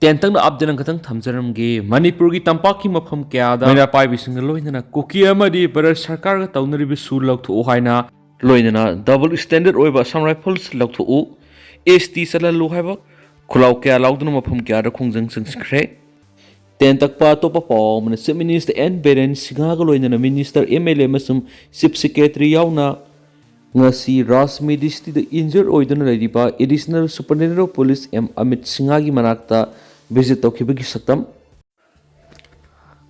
टेंटंग update खतंग थमजरमगे Manipur की तंपाक की मफम क्यादा मैना पाइबिसिंग लोइनना कुकी अमदी भारत सरकार का तौनरिबि सु लौथु हाइना लोइनना डबल स्टैंडर्ड ओइबा असम राइफल्स लौथु एसटी सललु हाइबा खुलाव क्या लाउदन मफम क्यादा खोंजंग संस्ख्रे टेन तकपा तोपा पाव मन चीफ मिनिस्टर एन बिरेन सिंघागा लोइनना मिनिस्टर MLA मसुम चीफ सेक्रेटरी याउना ngasi Rasmidis the injured oidana ladiba additional superintendent of police Amit Ki manakta visit toukhiba gi saktam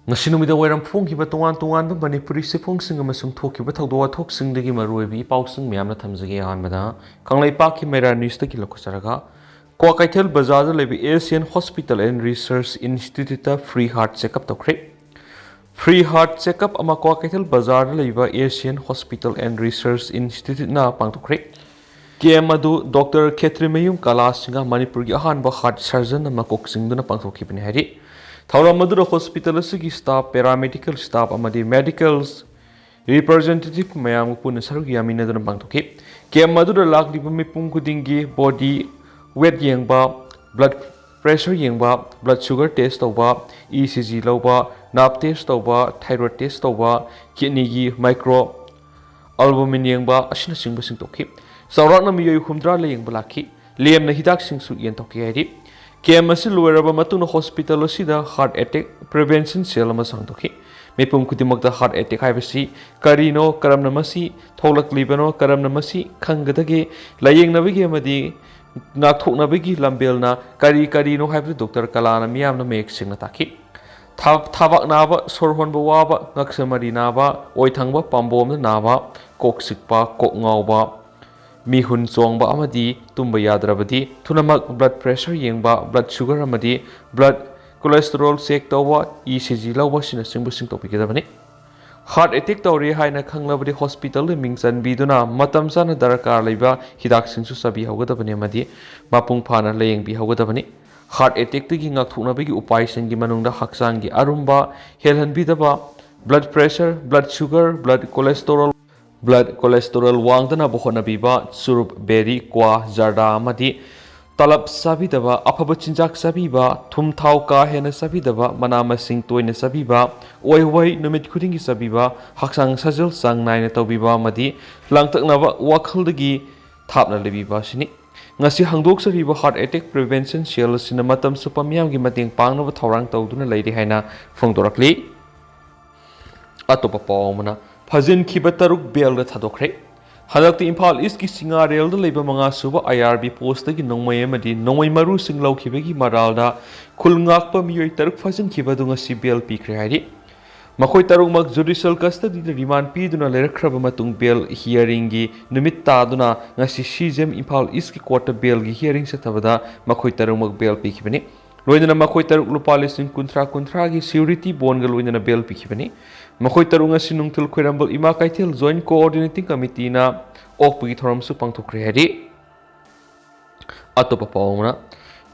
ngasi numida wairam phongkiba tongan ba manipuri sifong sing amasung thokiba thogdowa thok sing dagi maroibi pausing miyamna thamjage ahanbada kanglai pak ki mera news ta ki lokosaraga kwa kaithel bazar da lebi Asian Hospital and Research Institute ta free heart checkup tokre Free heart checkup ama kwa kaithel bazar leiba Asian Hospital and Research Institute na pangtukre KM adu Dr. Khetri Mayum Kala singa Manipur gi ahanba heart surgeon ama koksing duna pangthokibni hari thawra madu hospital asigi staff paramedical staff amadi medicals representative mayam pun sarugi amina duna pangthoki KM adu lakliba mipum kudingi body weight yengba blood pressure yengba blood sugar test tawba ECG lawba nap test tawba thyroid test tawba kidney gi micro albumin yengba asina singba sing tokhi sawrakna miyoi humdra le yengba lakhi lemna hidak sing su yen tokhi hari KM asi loiraba matuna hospital asida heart attack prevention cell ama sang tokhi mepum kudimakta heart attack haibasi karino karamna masi tholak karamna masi khangadage layengnabi gi amadi नाथोकनाबगी लंबेलना करी नो हाइब doctor कलाना मियामना मेक सिंगना ताकि थाबक नाबा सोरहोनब वाबा ngaksamari नाबा ओइथंगबा पाम्बोम नाबा कोक सिकपा कोक ngawba mihun chongba amadi tumba yadrabadi thunamak blood pressure yengba blood sugar amadi blood cholesterol check tawba ECG lawba sina singbu sing topic gedabani heart attack tawri haina khanglabadi hospital mingchan biduna matam sana darakar leiba hidak singsu sabi hawgadabani amadi mapung phana leyeng bi hawgadabani heart attack tigi ngakthuna bagi upai singi manungda haksang gi arumba helhan bidaba blood pressure blood sugar blood cholesterol wangdana bohona biba surup beri kwa jarda amadi talab sabidaba afaba chinjak sabiba thum thau ka hena sabidaba manama sing toina sabiba oiwai numit khudingi sabiba haksang sajil sang naina tawbiba madi langtaknaba wakhaldagi thapna lebiba sini ngasi hangdok sariba heart attack prevention cell sina matam supamyam gi mating pangnaba thawrang tawduna leiri haina phongdorakli atopa pawmana phajin khibataruk bel da thadokre Hadakti Impal East ki singarel da leiba manga suba IRB post gi nongmai amadi nongmai maru singlau khibegi maralda khulngakpa miyoi taruk phajin khibadunga CBL pikre hari makhoi taruk mak judicial custody da remand piduna lerakhraba matung bail hearing gi numit taduna ngasi CJM Impal East ki court bail gi hearing se thabada makhoi taruk mak bail pikhibani loinana makhoi taruk lupa lising kuntra gi security bond ga loinana bail pikhibani makhoi taruk ngasi nungthil khoirambal ima kaithel joint coordinating committee na okpagi thoram su pangthokre hari atopa pawna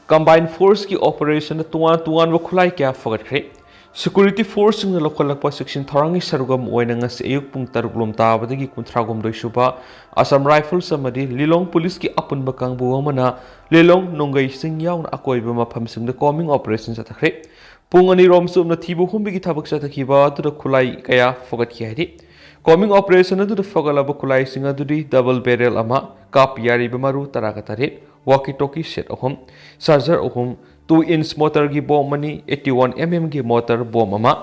combined force ki operation na tuan wa khulai kya fagatkhre security force ng lokalakpa section thorangi sarugam oina ngasi ayuk pung taruk lom tabadagi kuntragom doisuba Assam Rifles amadi Lilong police ki apunba kangbu amana Lilong nongai sing yawn akoiba mafam sing the coming operations atakre pungani rom sum na thibu humbi ki thabak satakhiba adu khulai kaya fogat ki hari coming operation adu fogalaba khulai sing adu double barrel ama kap yari bemaru tarakatare walkie talkie set ahom charger ahom 2-inch motor gi bomb mani 81mm gi motor bomb ama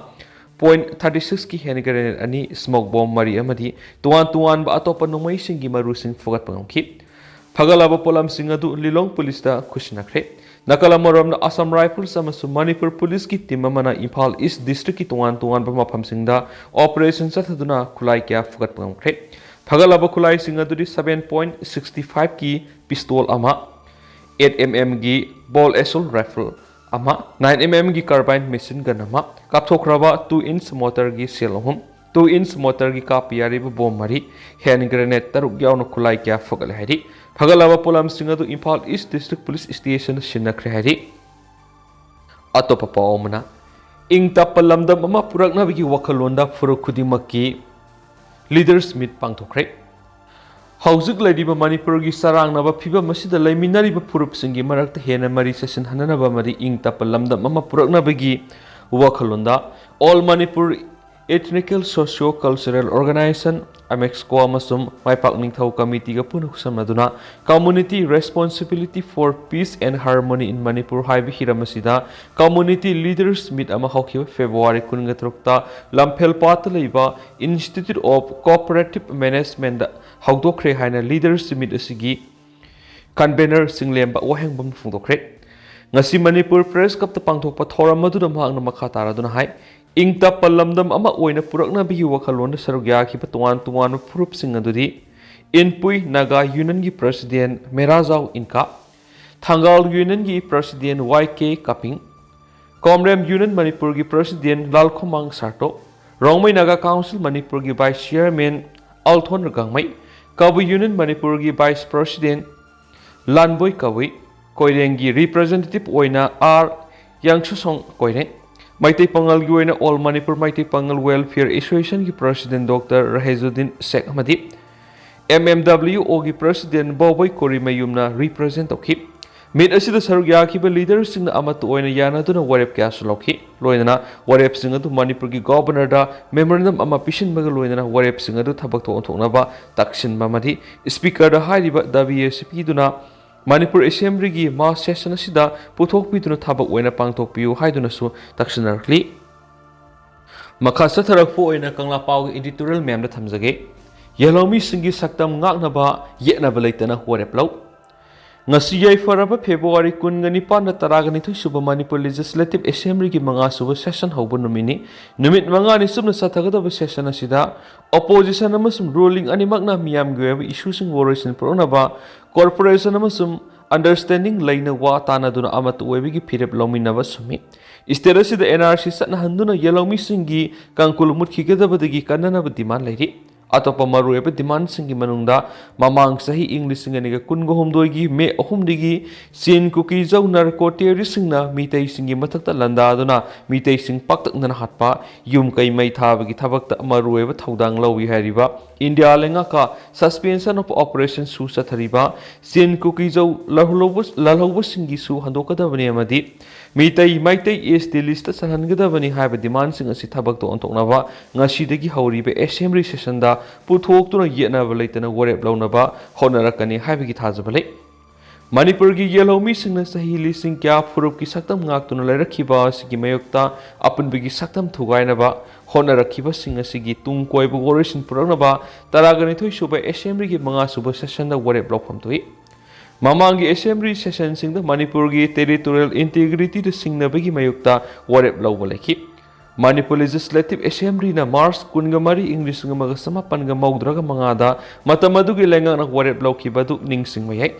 .36 ki hand grenade ani smoke bomb mari amadi tuan ba atopa nomai sing gi maru sing fogat pangki phagalaba polam sing adu Lilong police da khushnakhre nakala morom na Assam Rifles amasu Manipur police ki team amana Imphal East district ki tuan ba mafam sing da operation sathaduna khulai kya fogat pangkre phagalaba khulai sing adu 7.65 ki pistol ama 8mm gi ball assault rifle ama 9mm gi carbine machine gun ama kapthokraba 2-inch motor gi shell hum 2-inch motor gi kapiyari bomb mari hand grenade taruk yauna khulai kya fogal hari phagalaba polam singadu Imphal East District Police Station sinakre hari atopa pawmana ing tapalamdam ama purakna bigi wakhalonda furuk khudimaki leaders meet pangthokre ꯍꯧꯖꯤꯛ ꯂꯩꯔꯤꯕ ꯃꯅꯤꯄꯨꯔꯒꯤ ꯆꯔꯥꯡꯅꯕ ꯐꯤꯕꯝ ꯑꯁꯤꯗ ꯂꯩꯃꯤꯟꯅꯔꯤꯕ ꯐꯨꯔꯨꯞꯁꯤꯡꯒꯤ ꯃꯔꯛꯇ ꯍꯦꯟꯅ ꯃꯔꯤ ꯆꯠꯁꯤꯟꯍꯟꯅꯕ ꯑꯃꯗꯤ ꯏꯪ ꯇꯞꯄ ꯂꯝꯗꯝ ꯑꯃ ꯄꯨꯔꯛꯅꯕꯒꯤ ꯋꯥꯈꯜꯂꯣꯟꯗ all Manipur ethnical socio cultural organisation ꯑꯃꯦꯛꯁꯀꯣ ꯑꯃꯁꯨꯡ ꯃꯥꯏꯄꯥꯛ ꯅꯤꯡꯊꯧ ꯀꯃꯤꯇꯤꯒ ꯄꯨꯟꯅ ꯈꯨꯠꯁꯝꯅꯗꯨꯅ community responsibility for peace and harmony in Manipur ꯍꯥꯏꯕ ꯍꯤꯔꯝ ꯑꯁꯤꯗ ꯀꯝꯃꯨꯅꯤꯇꯤ ꯂꯤꯗꯔꯁ ꯃꯤꯠ ꯑꯃ ꯍꯧꯈꯤꯕ ꯐꯦꯕ꯭ꯔꯨꯋꯥꯔꯤ 23ꯇ ꯂꯝꯐꯦꯜꯄꯥꯠꯇ ꯂꯩꯕ ꯏꯟꯁꯇꯤꯇ꯭ꯌꯨꯠ ꯑꯣꯐ ꯀꯣꯑꯣꯄꯔꯦꯇꯤꯕ ꯃꯦꯅꯦꯖꯃꯦꯟꯇ ꯍꯧꯗꯣꯛꯈ꯭ꯔꯦ ꯍꯥꯏꯅ ꯂꯤꯗꯔꯁ ꯃꯤꯠ ꯑꯁꯤꯒꯤ ꯀꯟꯚꯦꯅꯔ ꯆꯤꯡꯂꯦꯝꯕ ꯋꯥꯍꯦꯡꯕꯝ ꯐꯣꯡꯗꯣꯛꯈ꯭ꯔꯦ ꯉꯁꯤ ꯃꯅꯤꯄꯨꯔ ꯄ꯭ꯔꯦꯁ ꯀ꯭ꯂꯕꯇ ꯄꯥꯡꯊꯣꯛꯄ ꯊꯧꯔꯝ ꯑꯗꯨꯗ ꯃꯍꯥꯛꯅ ꯃꯈꯥ ꯇꯥꯔꯗꯨꯅ ꯍꯥꯏ ꯏꯪ ꯇꯞꯄ ꯂꯝꯗꯝ ꯑꯃ ꯑꯣꯏꯅ ꯄꯨꯔꯛꯅꯕꯒꯤ ꯋꯥꯈꯜꯂꯣꯟꯗ ꯁꯔꯨꯛ ꯌꯥꯈꯤꯕ ꯇꯣꯉꯥꯟ ꯇꯣꯉꯥꯟꯕ ꯐꯨꯔꯨꯞꯁꯤꯡ ꯑꯗꯨꯗꯤ ꯏꯟꯄꯨꯏ ꯅꯥꯒꯥ ꯌꯨꯅꯤꯌꯟꯒꯤ ꯄ꯭ꯔꯁꯤꯗꯦꯟ ꯃꯦꯔꯥꯖꯥꯎ ꯏꯟꯀꯥ, ꯊꯪꯒꯥꯜ ꯌꯨꯅꯤꯌꯟꯒꯤ president Y K Kaping, Komrem union ꯃꯅꯤꯄꯨꯔꯒꯤ ꯄ꯭ꯔꯁꯤꯗꯦꯟ ꯂꯥꯜꯈꯣꯃꯥꯡ ꯁꯥꯔꯇꯣ, ꯔꯣꯡꯃꯩ ꯅꯥꯒꯥ ꯀꯥꯎꯟꯁꯤꯜ ꯃꯅꯤꯄꯨꯔꯒꯤ vice chairman Althon Gangmei, Kabui union ꯃꯅꯤꯄꯨꯔꯒꯤ ꯚꯥꯏꯁ ꯄ꯭ꯔꯁꯤꯗꯦꯟ ꯂꯥꯟꯕꯣꯏ ꯀꯕꯨꯏ, ꯀꯣꯏꯔꯦꯡꯒꯤ ꯔꯤꯄ꯭ꯔꯖꯦꯟꯇꯦꯇꯤꯚ ꯑꯣꯏꯅ ꯑꯥꯔ ꯌꯥꯡꯁꯨꯁꯣꯡ ꯀꯣꯏꯔꯦꯡ, ꯃꯩꯇꯩ ꯄꯥꯉꯜꯒꯤ ꯑꯣꯏꯅ ꯑꯣꯜ ꯃꯅꯤꯄꯨꯔ ꯃꯩꯇꯩ ꯄꯥꯉꯜ ꯋꯦꯜꯐꯤꯌꯔ ꯑꯦꯁꯣꯁꯤꯌꯦꯁꯟꯒꯤ ꯄ꯭ꯔꯁꯤꯗꯦꯟ ꯗꯣꯛꯇꯔ ꯔꯍꯦꯖꯨꯗꯤꯟ ꯁꯦꯈ ꯑꯃꯗꯤ MMWOꯒꯤ ꯄ꯭ꯔꯁꯤꯗꯦꯟ ꯕꯣꯕꯣꯏ ꯀꯣꯔꯤꯃꯌꯨꯝꯅ ꯔꯤꯄ꯭ꯔꯖꯦꯟ ꯇꯧꯈꯤ꯫ ꯃꯤꯠ ꯑꯁꯤꯗ ꯁꯔꯨꯛ ꯌꯥꯈꯤꯕ ꯂꯤꯗꯔꯁꯤꯡꯅ ꯑꯃꯠꯇ ꯑꯣꯏꯅ ꯌꯥꯅꯗꯨꯅ ꯋꯥꯔꯦꯞ ꯀꯌꯥꯁꯨ ꯂꯧꯈꯤ꯫ ꯂꯣꯏꯅꯅ ꯋꯥꯔꯦꯞꯁꯤꯡ ꯑꯗꯨ ꯃꯅꯤꯄꯨꯔꯒꯤ ꯒꯣꯚꯔꯅꯔꯗ ꯃꯦꯃꯣꯔꯦꯟꯗꯝ ꯑꯃ ꯄꯤꯁꯤꯟꯕꯒ ꯂꯣꯏꯅꯅ ꯋꯥꯔꯦꯞꯁꯤꯡ ꯑꯗꯨ ꯊꯕꯛꯇ ꯑꯣꯟꯊꯣꯛꯅꯕ ꯇꯛꯁꯤꯟꯕ ꯑꯃꯗꯤ ꯁ꯭ꯄꯤꯀꯔꯗ ꯍꯥꯏꯔꯤꯕ ꯗꯥꯕꯤ ꯑꯁꯤ ꯄꯤꯗꯨꯅ ꯃꯅꯤꯄꯨꯔ ꯑꯦꯁꯦꯝꯕ꯭ꯂꯤꯒꯤ ꯃꯥꯔꯆ ꯁꯦꯁꯟ ꯑꯁꯤꯗ ꯄꯨꯊꯣꯛꯄꯤꯗꯨꯅ ꯊꯕꯛ ꯑꯣꯏꯅ ꯄꯥꯡꯊꯣꯛꯄꯤꯌꯨ ꯍꯥꯏꯗꯨꯅꯁꯨ ꯇꯛꯁꯤꯟꯅꯔꯛꯂꯤ꯫ ꯃꯈꯥ ꯆꯠꯊꯔꯛꯄ ꯑꯣꯏꯅ ꯀꯪꯂꯥ ꯄꯥꯎꯒꯤ ꯏꯗꯤꯇꯣꯔꯤꯌꯦꯜ ꯃꯌꯥꯝꯗ ꯊꯝꯖꯒꯦ꯫ ꯌꯦꯜꯍꯧꯃꯤꯁꯤꯡꯒꯤ ꯁꯛꯇꯝ ꯉꯥꯛꯅꯕ ꯌꯦꯠꯅꯕ ꯂꯩꯇꯅ ꯋꯥꯔꯦꯞ ꯂꯧ꯫ ꯉꯁꯤ ꯌꯩꯐꯔꯕ ꯐꯦꯕ꯭ꯔꯨꯋꯥꯔꯤ 22ꯅ 12 ꯁꯨꯕ ꯃꯅꯤꯄꯨꯔ ꯂꯦꯖꯤꯁꯂꯦꯇꯤꯚ ꯑꯦꯁꯦꯝꯕ꯭ꯂꯤꯒꯤ 5ꯁꯨꯕ ꯁꯦꯁꯟ ꯍꯧꯕ ꯅꯨꯃꯤꯠꯅꯤ꯫ ꯅꯨꯃꯤꯠ 5ꯅꯤ ꯆꯨꯞꯅ ꯆꯠꯊꯒꯗꯕ ꯁꯦꯁꯟ ꯑꯁꯤꯗ ꯑꯣꯄꯣꯖꯤꯁꯟ ꯑꯃꯁꯨꯡ ꯔꯨꯂꯤꯡ ꯑꯅꯤꯃꯛꯅ ꯃꯤꯌꯥꯝꯒꯤ ꯑꯣꯏꯕ ꯏꯁꯨꯁꯤꯡ ꯋꯥꯔꯣꯏꯁꯤꯟ ꯄꯨꯔꯛꯅꯕ ꯀꯣꯔꯄꯣꯔꯦꯁꯟ ꯑꯃꯁꯨꯡ ꯑꯟꯗꯔꯁꯇꯦꯟꯗꯤꯡ ꯂꯩꯅ ꯋꯥ ꯇꯥꯟꯅꯗꯨꯅ ꯑꯃꯠꯇ ꯑꯣꯏꯕꯒꯤ ꯐꯤꯔꯦꯞ ꯂꯧꯃꯤꯟꯅꯕ ꯁꯨꯝꯃꯤ꯫ ꯁ꯭ꯇꯦꯠ ꯑꯁꯤꯗ NRC ꯆꯠꯅꯍꯟꯗꯨꯅ ꯌꯦꯜꯍꯧꯃꯤꯁꯤꯡꯒꯤ ꯀꯥꯡꯈꯨꯜ ꯃꯨꯠꯈꯤꯒꯗꯕꯗꯒꯤ ꯀꯟꯅꯅꯕ ꯗꯤꯃꯥꯟ ꯂꯩꯔꯤ꯫ ꯑꯇꯣꯞꯄ ꯃꯔꯨꯑꯣꯏꯕ ꯗꯤꯃꯥꯟꯁꯤꯡꯒꯤ ꯃꯅꯨꯡꯗ ꯃꯃꯥꯡ ꯆꯍꯤ ꯏꯪ 2019ꯒꯤ ꯃꯦ 3ꯗꯒꯤ ꯆꯤꯟ ꯀꯨꯀꯤꯖꯧ ꯅꯥꯔꯀꯣ ꯇꯦꯔꯣꯔꯤꯁꯁꯤꯡꯅ ꯃꯤꯇꯩꯁꯤꯡꯒꯤ ꯃꯊꯛꯇ ꯂꯥꯟꯗꯥꯗꯨꯅ ꯃꯤꯇꯩꯁꯤꯡ ꯄꯥꯛꯇꯛꯅꯅ ꯍꯥꯠꯄ, ꯌꯨꯝ ꯀꯩ ꯃꯩ ꯊꯥꯕꯒꯤ ꯊꯕꯛꯇ ꯃꯔꯨꯑꯣꯏꯕ ꯊꯧꯗꯥꯡ ꯂꯧꯏ ꯍꯥꯏꯔꯤꯕ ꯏꯟꯗꯤꯌꯥ ꯂꯩꯉꯥꯛꯀ ꯁꯁꯄꯦꯟꯁꯟ ꯑꯣꯐ ꯑꯣꯄꯔꯦꯁꯟ ꯁꯨ ꯆꯠꯊꯔꯤꯕ ꯆꯤꯟ ꯀꯨꯀꯤꯖꯧ ꯂꯥꯜꯍꯧꯕꯁꯤꯡꯒꯤꯁꯨ ꯍꯟꯗꯣꯛꯀꯗꯕꯅꯤ ꯑꯃꯗꯤ ꯃꯩꯇꯩ ꯑꯦꯁ.ꯇꯤ ꯂꯤꯁꯇ ꯆꯜꯍꯟꯒꯗꯕꯅꯤ ꯍꯥꯏꯕ ꯗꯤꯃꯥꯟꯁꯤꯡ ꯑꯁꯤ ꯊꯕꯛꯇ ꯑꯣꯟꯊꯣꯛꯅꯕ ꯉꯁꯤꯗꯒꯤ ꯍꯧꯔꯤꯕ ꯑꯦꯁꯦꯝꯕ꯭ꯂꯤ ꯁꯦꯁꯟꯗ ꯄꯨꯊꯣꯛꯇꯨꯅ ꯌꯦꯠꯅꯕ ꯂꯩꯇꯅ ꯋꯥꯔꯦꯞ ꯂꯧꯅꯕ ꯍꯣꯠꯅꯔꯛꯀꯅꯤ ꯍꯥꯏꯕꯒꯤ ꯊꯥꯖꯕ ꯂꯩ꯫ ꯃꯅꯤꯄꯨꯔꯒꯤ ꯌꯦꯜꯍꯧꯃꯤꯁꯤꯡꯅ ꯆꯍꯤ ꯂꯤꯁꯤꯡ ꯀꯌꯥ ꯐꯨꯔꯨꯞꯀꯤ ꯁꯛꯇꯝ ꯉꯥꯛꯇꯨꯅ ꯂꯩꯔꯛꯈꯤꯕ ꯑꯁꯤꯒꯤ ꯃꯥꯌꯣꯛꯇ ꯑꯄꯨꯟꯕꯒꯤ ꯁꯛꯇꯝ ꯊꯨꯒꯥꯏꯅꯕ ꯍꯣꯠꯅꯔꯛꯈꯤꯕꯁꯤꯡ ꯑꯁꯤꯒꯤ ꯇꯨꯡ ꯀꯣꯏꯕ ꯋꯥꯔꯣꯏꯁꯤꯟ ꯄꯨꯔꯛꯅꯕ 12 ꯁꯨꯕ ꯑꯦꯁꯦꯝꯕ꯭ꯂꯤꯒꯤ 5ꯁꯨꯕ ꯁꯦꯁꯟꯗ ꯋꯥꯔꯦꯞ ꯂꯧꯐꯝ ꯊꯣꯛꯏ꯫ ꯃꯃꯥꯡꯒꯤ ꯑꯦꯁꯦꯝꯕ꯭ꯂꯤ ꯁꯦꯁꯟꯁꯤꯡꯗ ꯃꯅꯤꯄꯨꯔꯒꯤ ꯇꯦꯔꯤꯇꯣꯔꯤꯌꯦꯜ ꯏꯟꯇꯤꯒ꯭ꯔꯤꯇꯤꯗ ꯁꯤꯡꯅꯕꯒꯤ ꯃꯥꯌꯣꯛꯇ ꯋꯥꯔꯦꯞ ꯂꯧꯕ ꯂꯩꯈꯤ꯫ ꯃꯅꯤꯄꯨꯔ ꯂꯦꯖꯤꯁꯂꯦꯇꯤꯚ ꯑꯦꯁꯦꯝꯕ꯭ꯂꯤꯅ ꯃꯥꯔꯆ 23, 1995ꯗ ꯃꯇꯝ ꯑꯗꯨꯒꯤ ꯂꯩꯉꯥꯛꯅ ꯋꯥꯔꯦꯞ ꯂꯧꯈꯤꯕ ꯑꯗꯨ ꯅꯤꯡꯁꯤꯡꯕ ꯌꯥꯏ꯫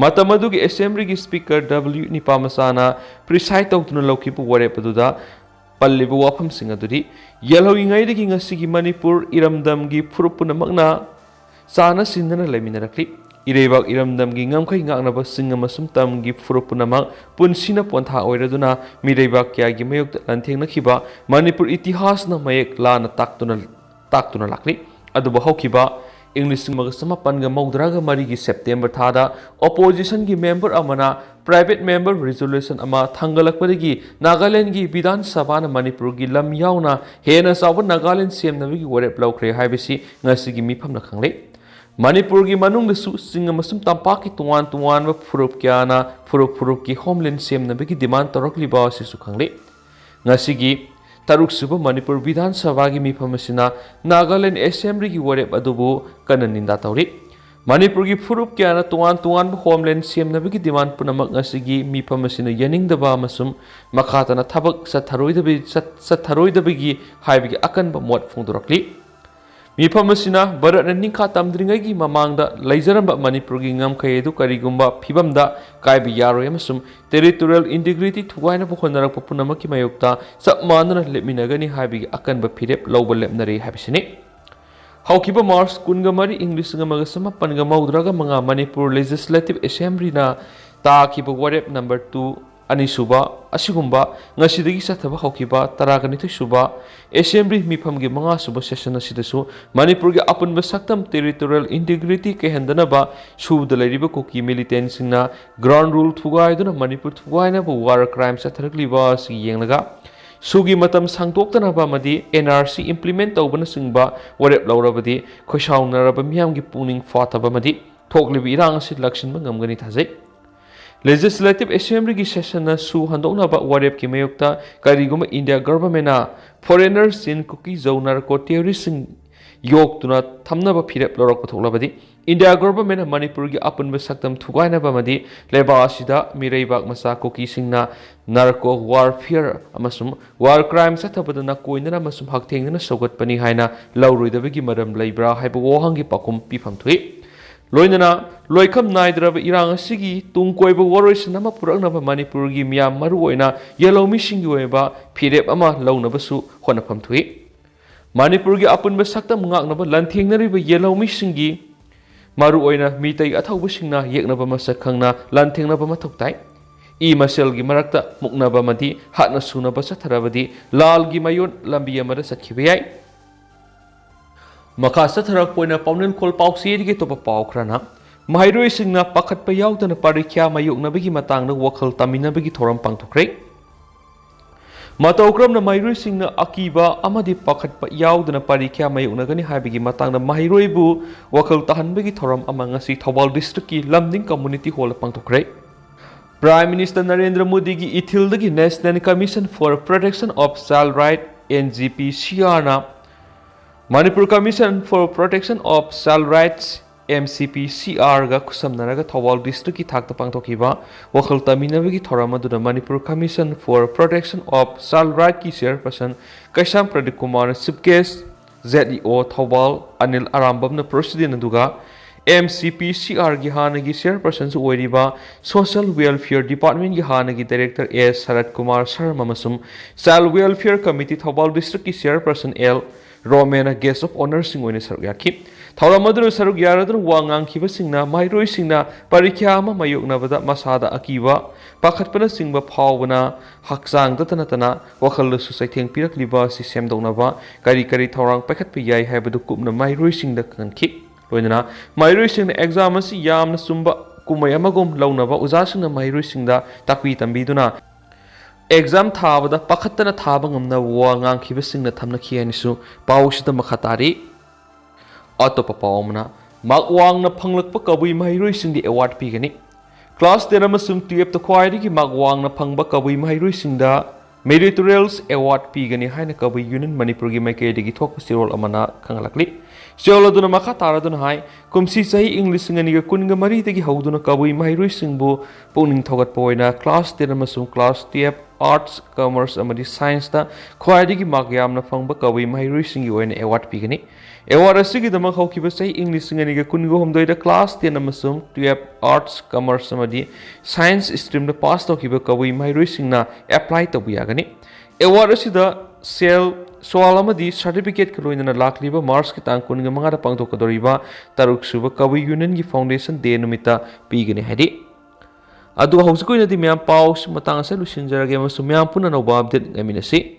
ꯃꯇꯝ ꯑꯗꯨꯒꯤ ꯑꯦꯁꯦꯝꯕ꯭ꯂꯤꯒꯤ ꯁ꯭ꯄꯤꯀꯔ W. ꯅꯤꯄꯥꯃꯆꯥꯅ ꯄ꯭ꯔꯤꯁꯥꯏꯗ ꯇꯧꯗꯨꯅ ꯂꯧꯈꯤꯕ ꯋꯥꯔꯦꯞ ꯑꯗꯨꯗ ꯄꯜꯂꯤꯕ ꯋꯥꯐꯝꯁꯤꯡ ꯑꯗꯨꯗꯤ ꯌꯦꯜꯍꯧꯔꯤꯉꯩꯗꯒꯤ ꯉꯁꯤꯒꯤ ꯃꯅꯤꯄꯨꯔ ꯏꯔꯝꯗꯝꯒꯤ ꯐꯨꯔꯨꯞ ꯄꯨꯝꯅꯃꯛꯅ ꯆꯥꯟꯅ ꯆꯤꯟꯅꯅ ꯂꯩꯃꯤꯟꯅꯔꯛꯂꯤ꯫ ꯏꯔꯩꯕꯥꯛ ꯏꯔꯝꯗꯝꯒꯤ ꯉꯝꯈꯩ ꯉꯥꯛꯅꯕ ꯆꯤꯡ ꯑꯃꯁꯨꯡ ꯇꯝꯒꯤ ꯐꯨꯔꯨꯞ ꯄꯨꯝꯅꯃꯛ ꯄꯨꯟꯁꯤꯅ ꯄꯣꯟꯊꯥ ꯑꯣꯏꯔꯗꯨꯅ ꯃꯤꯔꯩꯕꯥꯛ ꯀꯌꯥꯒꯤ ꯃꯥꯌꯣꯛꯇ ꯂꯥꯟꯊꯦꯡꯅꯈꯤꯕ ꯃꯅꯤꯄꯨꯔ ꯏꯇꯤꯍꯥꯁꯅ ꯃꯌꯦꯛ ꯂꯥꯅ ꯇꯥꯛꯇꯨꯅ ꯂꯥꯛꯂꯤ꯫ ꯑꯗꯨꯕꯨ ꯍꯧꯈꯤꯕ ꯏꯪ 1993ꯒꯤ ꯁꯦꯞꯇꯦꯝꯕꯔ ꯊꯥꯗ ꯑꯣꯄꯣꯖꯤꯁꯟꯒꯤ ꯃꯦꯝꯕꯔ ꯑꯃꯅ ꯄ꯭ꯔꯥꯏꯚꯦꯠ ꯃꯦꯝꯕꯔ ꯔꯤꯖꯣꯂꯨꯁꯟ ꯑꯃ ꯊꯥꯡꯒꯠꯂꯛꯄꯗꯒꯤ ꯅꯥꯒꯥꯂꯦꯟꯗꯒꯤ ꯕꯤꯙꯥꯟ ꯁꯚꯥꯅ ꯃꯅꯤꯄꯨꯔꯒꯤ ꯂꯝ ꯌꯥꯎꯅ ꯍꯦꯟꯅ ꯆꯥꯎꯕ ꯅꯥꯒꯥꯂꯦꯟ ꯁꯦꯝꯅꯕꯒꯤ ꯋꯥꯔꯦꯞ ꯂꯧꯈ꯭ꯔꯦ ꯍꯥꯏꯕꯁꯤ ꯉꯁꯤꯒꯤ ꯃꯤꯐꯝꯅ ꯈꯪꯂꯦ꯫ ꯃꯅꯤꯄꯨꯔꯒꯤ ꯃꯅꯨꯡꯗꯁꯨ ꯆꯤꯡ ꯑꯃꯁꯨꯡ ꯇꯝꯄꯥꯛꯀꯤ ꯇꯣꯉꯥꯟ ꯇꯣꯉꯥꯟꯕ ꯐꯨꯔꯨꯞ ꯀꯌꯥꯅ ꯐꯨꯔꯨꯞꯀꯤ ꯍꯣꯝꯂꯦꯟ ꯁꯦꯝꯅꯕꯒꯤ ꯗꯤꯃꯥꯟ ꯇꯧꯔꯛꯂꯤꯕ ꯑꯁꯤꯁꯨ ꯈꯪꯂꯦ꯫ ꯉꯁꯤꯒꯤ 3ꯁꯨꯕ ꯃꯅꯤꯄꯨꯔ ꯕꯤꯙꯥꯟ ꯁꯚꯥꯒꯤ ꯃꯤꯐꯝ ꯑꯁꯤꯅ ꯅꯥꯒꯥꯂꯦꯟ ꯑꯦꯁꯦꯝꯕ꯭ꯂꯤꯒꯤ ꯋꯥꯔꯦꯞ ꯑꯗꯨꯕꯨ ꯀꯟꯅ ꯅꯤꯟꯗꯥ ꯇꯧꯔꯤ꯫ ꯃꯅꯤꯄꯨꯔꯒꯤ ꯐꯨꯔꯨꯞ ꯀꯌꯥꯅ ꯇꯣꯉꯥꯟ ꯇꯣꯉꯥꯟꯕ ꯍꯣꯝꯂꯦꯟ ꯁꯦꯝꯅꯕꯒꯤ ꯗꯤꯃꯥꯟ ꯄꯨꯝꯅꯃꯛ ꯉꯁꯤꯒꯤ ꯃꯤꯐꯝ ꯑꯁꯤꯅ ꯌꯥꯅꯤꯡꯗꯕ ꯑꯃꯁꯨꯡ ꯃꯈꯥ ꯇꯥꯅ ꯊꯕꯛ ꯆꯠꯊꯔꯣꯏꯗꯕꯒꯤ ꯍꯥꯏꯕꯒꯤ ꯑꯀꯟꯕ ꯃꯣꯠ ꯐꯣꯡꯗꯣꯔꯛꯂꯤ꯫ ꯃꯤꯐꯝ ꯑꯁꯤꯅ ꯚꯥꯔꯠꯅ ꯅꯤꯡꯈꯥ ꯇꯝꯗ꯭ꯔꯤꯉꯩꯒꯤ ꯃꯃꯥꯡꯗ ꯂꯩꯖꯔꯝꯕ ꯃꯅꯤꯄꯨꯔꯒꯤ ꯉꯝꯈꯩ ꯑꯗꯨ ꯀꯔꯤꯒꯨꯝꯕ ꯐꯤꯚꯝꯗ ꯀꯥꯏꯕ ꯌꯥꯔꯣꯏ ꯑꯃꯁꯨꯡ ꯇꯦꯔꯤꯇꯣꯔꯤꯌꯦꯜ ꯏꯟꯇꯤꯒ꯭ꯔꯤꯇꯤ ꯊꯨꯒꯥꯏꯅꯕ ꯍꯣꯠꯅꯔꯛꯄ ꯄꯨꯝꯅꯃꯛꯀꯤ ꯃꯥꯌꯣꯛꯇ ꯆꯞ ꯃꯥꯟꯅꯅ ꯂꯦꯞꯃꯤꯟꯅꯒꯅꯤ ꯍꯥꯏꯕꯒꯤ ꯑꯀꯟꯕ ꯐꯤꯔꯦꯞ ꯂꯧꯕ ꯂꯦꯞꯅꯔꯦ ꯍꯥꯏꯕꯁꯤꯅꯤ꯫ ꯍꯧꯈꯤꯕ ꯃꯥꯔꯆ 23, 1995 ꯃꯅꯤꯄꯨꯔ ꯂꯦꯖꯤꯁꯂꯦꯇꯤꯚ ꯑꯦꯁꯦꯝꯕ꯭ꯂꯤꯅ ꯇꯥꯈꯤꯕ ꯋꯥꯔꯦꯞ ꯅꯝꯕꯔ 2 ꯑꯅꯤꯁꯨꯕ ꯑꯁꯤꯒꯨꯝꯕ ꯉꯁꯤꯗꯒꯤ ꯆꯠꯊꯕ ꯍꯧꯈꯤꯕ 12 ꯁꯨꯕ ꯑꯦꯁꯦꯝꯕ꯭ꯂꯤ ꯃꯤꯐꯝꯒꯤ 5 ꯁꯨꯕ ꯁꯦꯁꯟ ꯑꯁꯤꯗꯁꯨ ꯃꯅꯤꯄꯨꯔꯒꯤ ꯑꯄꯨꯟꯕ ꯁꯛꯇꯝ ꯇꯦꯔꯤꯇꯣꯔꯤꯌꯦꯜ ꯏꯟꯇꯤꯒ꯭ꯔꯤꯇꯤ ꯀꯩꯍꯟꯗꯅꯕ ꯁꯨꯕꯗ ꯂꯩꯔꯤꯕ ꯀꯨꯀꯤ ꯃꯤꯂꯤꯇꯦꯟꯁꯤꯡꯅ ꯒ꯭ꯔꯥꯎꯟ ꯔꯨꯜ ꯊꯨꯒꯥꯏꯗꯨꯅ ꯃꯅꯤꯄꯨꯔ ꯊꯨꯒꯥꯏꯅꯕ ꯋꯥꯔ ꯀ꯭ꯔꯥꯏꯝ ꯆꯠꯊꯔꯛꯂꯤꯕ ꯑꯁꯤ ꯌꯦꯡꯂꯒ ꯁꯨꯒꯤ ꯃꯇꯝ ꯁꯥꯡꯗꯣꯛꯇꯅꯕ ꯑꯃꯗꯤ NRC ꯏꯝꯄ꯭ꯂꯤꯃꯦꯟꯠ ꯇꯧꯕꯅꯆꯤꯡꯕ ꯋꯥꯔꯦꯞ ꯂꯧꯔꯕꯗꯤ ꯈꯣꯏꯁꯥꯎꯅꯔꯕ ꯃꯤꯌꯥꯝꯒꯤ ꯄꯨꯛꯅꯤꯡ ꯐꯥꯊꯕ ꯑꯃꯗꯤ ꯊꯣꯛꯂꯤꯕ ꯏꯔꯥꯡ ꯑꯁꯤ ꯂꯥꯛꯁꯤꯟꯕ ꯉꯝꯒꯅꯤ ꯊꯥꯖꯩ ꯂꯦꯖꯤꯁꯂꯦꯇꯤꯚ ꯑꯦꯁꯦꯝꯕ꯭ꯂꯤꯒꯤ ꯁꯦꯁꯟꯅ ꯁꯨ ꯍꯟꯗꯣꯛꯅꯕ ꯋꯥꯔꯦꯞꯀꯤ ꯃꯥꯌꯣꯛꯇ ꯀꯔꯤꯒꯨꯝꯕ ꯏꯟꯗꯤꯌꯥ ꯒꯚꯔꯟꯃꯦꯟꯠꯅ ꯐꯣꯔꯦꯅꯔꯁ ꯏꯟ ꯀꯨꯀꯤ ꯖꯧ ꯅꯥꯔꯀꯣ ꯇꯦꯔꯣꯔꯤꯁꯁꯤꯡ ꯌꯣꯛꯇꯨꯅ ꯊꯝꯅꯕ ꯐꯤꯔꯦꯞ ꯂꯧꯔꯛꯄ ꯊꯣꯛꯂꯕꯗꯤ ꯏꯟꯗꯤꯌꯥ ꯒꯚꯔꯟꯃꯦꯟꯠꯅ ꯃꯅꯤꯄꯨꯔꯒꯤ ꯑꯄꯨꯟꯕ ꯁꯛꯇꯝ ꯊꯨꯒꯥꯏꯅꯕ ꯑꯃꯗꯤ ꯂꯩꯕꯥꯛ ꯑꯁꯤꯗ ꯃꯤꯔꯩꯕꯥꯛ ꯃꯆꯥ ꯀꯨꯀꯤꯁꯤꯡꯅ ꯅꯥꯔꯀꯣ ꯋꯥꯔꯐꯤꯌꯔ ꯑꯃꯁꯨꯡ ꯋꯥꯔ ꯀ꯭ꯔꯥꯏꯝ ꯆꯠꯊꯕꯗ ꯅꯥꯀꯣꯏꯅꯅ ꯑꯃꯁꯨꯡ ꯍꯛꯊꯦꯡꯅꯅ ꯁꯧꯒꯠꯄꯅꯤ ꯍꯥꯏꯅ ꯂꯧꯔꯣꯏꯗꯕꯒꯤ ꯃꯔꯝ ꯂꯩꯕ꯭ꯔꯥ ꯍꯥꯏꯕ ꯋꯥꯍꯪꯒꯤ ꯄꯥꯎꯈꯨꯝ ꯄꯤꯐꯝ ꯊꯣꯛꯏ ꯂꯣꯏꯅꯅ ꯂꯣꯏꯈꯝ ꯅꯥꯏꯗ꯭ꯔꯕ ꯏꯔꯥꯡ ꯑꯁꯤꯒꯤ ꯇꯨꯡ ꯀꯣꯏꯕ ꯋꯥꯔꯣꯏꯁꯤꯟ ꯑꯃ ꯄꯨꯔꯛꯅꯕ ꯃꯅꯤꯄꯨꯔꯒꯤ ꯃꯤꯌꯥꯝ ꯃꯔꯨꯑꯣꯏꯅ ꯌꯦꯜꯍꯧꯃꯤꯁꯤꯡꯒꯤ ꯑꯣꯏꯕ ꯐꯤꯔꯦꯞ ꯑꯃ ꯂꯧꯅꯕꯁꯨ ꯍꯣꯠꯅꯐꯝ ꯊꯣꯛꯏ ꯃꯅꯤꯄꯨꯔꯒꯤ ꯑꯄꯨꯟꯕ ꯁꯛꯇꯝ ꯉꯥꯛꯅꯕ ꯂꯥꯟꯊꯦꯡꯅꯔꯤꯕ ꯌꯦꯜꯍꯧꯃꯤꯁꯤꯡꯒꯤ ꯃꯔꯨꯑꯣꯏꯅ ꯃꯤꯇꯩ ꯑꯊꯧꯕꯁꯤꯡꯅ ꯌꯦꯛꯅꯕ ꯃꯁꯛ ꯈꯪꯅ ꯂꯥꯟꯊꯦꯡꯅꯕ ꯃꯊꯧ ꯇꯥꯏ ꯃꯁꯦꯜꯒꯤ ꯃꯔꯛꯇ ꯃꯨꯛꯅꯕ ꯑꯃꯗꯤ ꯍꯥꯠꯅ ꯁꯨꯅꯕ ꯆꯠꯊꯔꯕꯗꯤ ꯂꯥꯜꯒꯤ ꯃꯌꯣꯟ ꯂꯝꯕꯤ ꯑꯃꯗ ꯆꯠꯈꯤꯕ ꯌꯥꯏ ꯃꯈꯥ ꯆꯠꯊꯔꯛꯄ ꯑꯣꯏꯅ ꯄꯥꯎꯅꯤꯡꯈꯣꯜ ꯄꯥꯎꯆꯦꯗꯒꯤ ꯑꯇꯣꯞꯄ ꯄꯥꯎ ꯈꯔꯅ ꯃꯍꯩꯔꯣꯏꯁꯤꯡꯅ ꯄꯥꯈꯠꯄ ꯌꯥꯎꯗꯅ ꯄꯔꯤꯈ꯭ꯌꯥ ꯃꯥꯌꯣꯛꯅꯕꯒꯤ ꯃꯇꯥꯡꯗ ꯋꯥꯈꯜ ꯇꯥꯃꯤꯟꯅꯕꯒꯤ ꯊꯧꯔꯝ ꯄꯥꯡꯊꯣꯛꯈ꯭ꯔꯦ ꯃꯇꯧ ꯀꯔꯝꯅ ꯃꯍꯩꯔꯣꯏꯁꯤꯡꯅ ꯑꯀꯤꯕ ꯑꯃꯗꯤ ꯄꯥꯈꯠꯄ ꯌꯥꯎꯗꯅ ꯄꯔꯤꯈ꯭ꯌꯥ ꯃꯥꯌꯣꯛꯅꯒꯅꯤ ꯍꯥꯏꯕꯒꯤ ꯃꯇꯥꯡꯗ ꯃꯍꯩꯔꯣꯏꯕꯨ ꯋꯥꯈꯜ ꯇꯥꯍꯟꯕꯒꯤ ꯊꯧꯔꯝ ꯑꯃ ꯉꯁꯤ ꯊꯧꯕꯥꯜ ꯗꯤꯁꯇ꯭ꯔꯤꯛꯀꯤ ꯂꯝꯗꯤꯡ ꯀꯝꯃꯨꯅꯤꯇꯤ ꯍꯣꯜꯗ ꯄꯥꯡꯊꯣꯛꯈ꯭ꯔꯦ ꯄ꯭ꯔꯥꯏꯝ ꯃꯤꯅꯤꯁꯇꯔ ꯅꯔꯦꯟꯗ꯭ꯔ ꯃꯣꯗꯤꯒꯤ ꯏꯊꯤꯜꯗꯒꯤ national commission for protection of child right NGPCRꯅ Manipur commission for protection of child rights MCPCRꯒ ꯈꯨꯠꯁꯝꯅꯔꯒ ꯊꯧꯕꯥꯜ ꯗꯤꯁꯇ꯭ꯔꯤꯛꯀꯤ ꯊꯥꯛꯇ ꯄꯥꯡꯊꯣꯛꯈꯤꯕ ꯋꯥꯈꯜ ꯇꯥꯃꯤꯟꯅꯕꯒꯤ ꯊꯧꯔꯝ ꯑꯗꯨꯗ Manipur commission for protection of child ꯔꯥꯏꯠꯀꯤ ꯆꯦꯌꯔꯄꯔꯁꯟ ꯀꯩꯁꯥꯝ ꯄ꯭ꯔꯗꯤꯞ ꯀꯨꯃꯥꯔꯅ chief guest ZEO Thoubal Anil ꯑꯔꯥꯝꯕꯝꯅ ꯄ꯭ꯔꯁꯤꯗꯦꯟꯠ ꯑꯗꯨꯒ MCPCRꯒꯤ ꯍꯥꯟꯅꯒꯤ ꯆꯦꯌꯔꯄꯔꯁꯟꯁꯨ ꯑꯣꯏꯔꯤꯕ ꯁꯣꯁꯤꯌꯦꯜ ꯋꯦꯜꯐꯤꯌꯔ ꯗꯤꯄꯥꯔꯠꯃꯦꯟꯠꯒꯤ ꯍꯥꯟꯅꯒꯤ ꯗꯥꯏꯔꯦꯛꯇꯔ S ꯁꯔꯠ ꯀꯨꯃꯥꯔ ꯁꯔꯃ ꯑꯃꯁꯨꯡ ꯆꯥꯏꯜ ꯋꯦꯜꯐꯤꯌꯔ ꯀꯃꯤꯇꯤ ꯊꯧꯕꯥꯜ ꯗꯤꯁꯇ꯭ꯔꯤꯛꯀꯤ ꯆꯦꯌꯔꯄꯔꯁꯟ L ꯔꯣꯃꯦꯅ ꯒꯦꯁ ꯑꯣꯐ ꯑꯣꯅꯔꯁꯤꯡ ꯑꯣꯏꯅ ꯁꯔꯨꯛ ꯌꯥꯈꯤ ꯊꯧꯔꯝ ꯑꯗꯨꯗ ꯁꯔꯨꯛ ꯌꯥꯔꯗꯨꯅ ꯋꯥ ꯉꯥꯡꯈꯤꯕꯁꯤꯡꯅ ꯃꯍꯩꯔꯣꯏꯁꯤꯡꯅ ꯄꯔꯤꯈ꯭ꯌꯥ ꯑꯃ ꯃꯥꯌꯣꯛꯅꯕꯗ ꯃꯁꯥꯗ ꯑꯀꯤꯕ ꯄꯥꯈꯠꯄꯅꯆꯤꯡꯕ ꯐꯥꯎꯕꯅ ꯍꯛꯆꯥꯡꯗꯇ ꯅꯠꯇꯅ ꯋꯥꯈꯜꯗꯁꯨ ꯆꯩꯊꯦꯡ ꯄꯤꯔꯛꯂꯤꯕ ꯑꯁꯤ ꯁꯦꯝꯗꯣꯛꯅꯕ ꯀꯔꯤ ꯊꯧꯔꯥꯡ ꯄꯥꯏꯈꯠꯄ ꯌꯥꯏ ꯍꯥꯏꯕꯗꯨ ꯀꯨꯞꯅ ꯃꯍꯩꯔꯣꯏꯁꯤꯡꯗ ꯈꯪꯍꯟꯈꯤ ꯂꯣꯏꯅꯅ ꯃꯍꯩꯔꯣꯏꯁꯤꯡꯅ ꯑꯦꯛꯖꯥꯝ ꯑꯁꯤ ꯌꯥꯝꯅ ꯆꯨꯝꯕ ꯀꯨꯝꯍꯩ ꯑꯃꯒꯨꯝ ꯂꯧꯅꯕ ꯑꯣꯖꯥꯁꯤꯡꯅ ꯃꯍꯩꯔꯣꯏꯁꯤꯡꯗ ꯇꯥꯛꯄꯤ ꯇꯝꯕꯤꯗꯨꯅ ꯑꯦꯛꯖꯥꯝ ꯊꯥꯕꯗ ꯄꯥꯈꯠꯇꯅ ꯊꯥꯕ ꯉꯝꯅꯕ ꯋꯥ ꯉꯥꯡꯈꯤꯕꯁꯤꯡꯅ ꯊꯝꯅꯈꯤ ꯍꯥꯏꯅꯁꯨ ꯄꯥꯎꯁꯤꯗ ꯃꯈꯥ ꯇꯥꯔꯤ ꯑꯇꯣꯞꯄ ꯄꯥꯎ ꯑꯃꯅ ꯃꯥꯔꯛ ꯋꯥꯡꯅ ꯐꯪꯂꯛꯄ ꯀꯕꯨꯏ ꯃꯍꯩꯔꯣꯏꯁꯤꯡꯗꯤ ꯑꯦꯋꯥꯔꯗ ꯄꯤꯒꯅꯤ ꯀ꯭ꯂꯥꯁ 10 ꯑꯃꯁꯨꯡ 12ꯇ ꯈ꯭ꯋꯥꯏꯗꯒꯤ ꯃꯥꯔꯛ ꯋꯥꯡꯅ ꯐꯪꯕ ꯀꯕꯨꯏ ꯃꯍꯩꯔꯣꯏꯁꯤꯡꯗ ꯃꯦꯔꯤꯇꯣꯔꯤꯌꯦꯜꯁ ꯑꯦꯋꯥꯔꯗ ꯄꯤꯒꯅꯤ ꯍꯥꯏꯅ ꯀꯕꯨꯏ ꯌꯨꯅꯤꯌꯟ ꯃꯅꯤꯄꯨꯔꯒꯤ ꯃꯥꯏꯀꯩꯗꯒꯤ ꯊꯣꯛꯄ ꯆꯦꯔꯣꯜ ꯑꯃꯅ ꯈꯪꯍꯜꯂꯛꯂꯤ ꯆꯦꯔꯣꯜ ꯑꯗꯨꯅ ꯃꯈꯥ ꯇꯥꯔꯗꯨꯅ ꯍꯥꯏ ꯀꯨꯝꯁꯤ ꯆꯍꯤ ꯏꯪ 2023ꯗꯒꯤ ꯍꯧꯗꯨꯅ ꯀꯕꯨꯏ ꯃꯍꯩꯔꯣꯏꯁꯤꯡꯕꯨ ꯄꯨꯛꯅꯤꯡ ꯊꯧꯒꯠꯄ ꯑꯣꯏꯅ ꯀ꯭ꯂꯥꯁ 10 ꯑꯃꯁꯨꯡ ꯀ꯭ꯂꯥꯁ 12 ꯑꯥꯔꯠꯁ ꯀꯃꯔꯁ ꯑꯃꯗꯤ ꯁꯥꯏꯟꯁꯇ ꯈ꯭ꯋꯥꯏꯗꯒꯤ ꯃꯥꯔꯛ ꯌꯥꯝꯅ ꯐꯪꯕ ꯀꯕꯨꯏ ꯃꯍꯩꯔꯣꯏꯁꯤꯡꯒꯤ ꯑꯣꯏꯅ ꯑꯦꯋꯥꯔꯗ ꯄꯤꯒꯅꯤ ꯑꯦꯋꯥꯔꯗ ꯑꯁꯤꯒꯤꯗꯃꯛ ꯍꯧꯈꯤꯕ ꯆꯍꯤ ꯏꯪ 2023ꯗ ꯀ꯭ꯂꯥꯁ 10 ꯑꯃꯁꯨꯡ 12 ꯑꯥꯔꯠꯁ ꯀꯃꯔꯁ ꯑꯃꯗꯤ ꯁꯥꯏꯟꯁ ꯁ꯭ꯇ꯭ꯔꯤꯝꯗ ꯄꯥꯁ ꯇꯧꯈꯤꯕ ꯀꯕꯨꯏ ꯃꯍꯩꯔꯣꯏꯁꯤꯡꯅ ꯑꯦꯄ꯭ꯂꯥꯏ ꯇꯧꯕ ꯌꯥꯒꯅꯤ ꯑꯦꯋꯥꯔꯗ ꯑꯁꯤꯗ ꯁꯦꯜ ꯁꯣꯜ ꯑꯃꯗꯤ ꯁꯥꯔꯇꯤꯐꯤꯀꯦꯠꯀ ꯂꯣꯏꯅꯅ ꯂꯥꯛꯂꯤꯕ ꯃꯥꯔꯆꯀꯤ ꯇꯥꯡ 15ꯗ ꯄꯥꯡꯊꯣꯛꯀꯗꯧꯔꯤꯕ 6ꯁꯨꯕ ꯀꯕꯨꯏ ꯌꯨꯅꯤꯌꯟꯒꯤ ꯐꯥꯎꯟꯗꯦꯁꯟ ꯗꯦ ꯅꯨꯃꯤꯠꯇ ꯄꯤꯒꯅꯤ ꯍꯥꯏꯔꯤ ꯑꯗꯨꯒ ꯍꯧꯖꯤꯛ ꯑꯣꯏꯅꯗꯤ ꯃꯌꯥꯝ ꯄꯥꯎꯁꯤ ꯃꯇꯥꯡ ꯑꯁꯤ ꯂꯣꯏꯁꯤꯟꯖꯔꯒꯦ ꯑꯃꯁꯨꯡ ꯃꯌꯥꯝ ꯄꯨꯟꯅ ꯑꯅꯧꯕ ꯑꯞꯗꯦꯠ ꯉꯥꯏꯃꯤꯟꯅꯁꯤ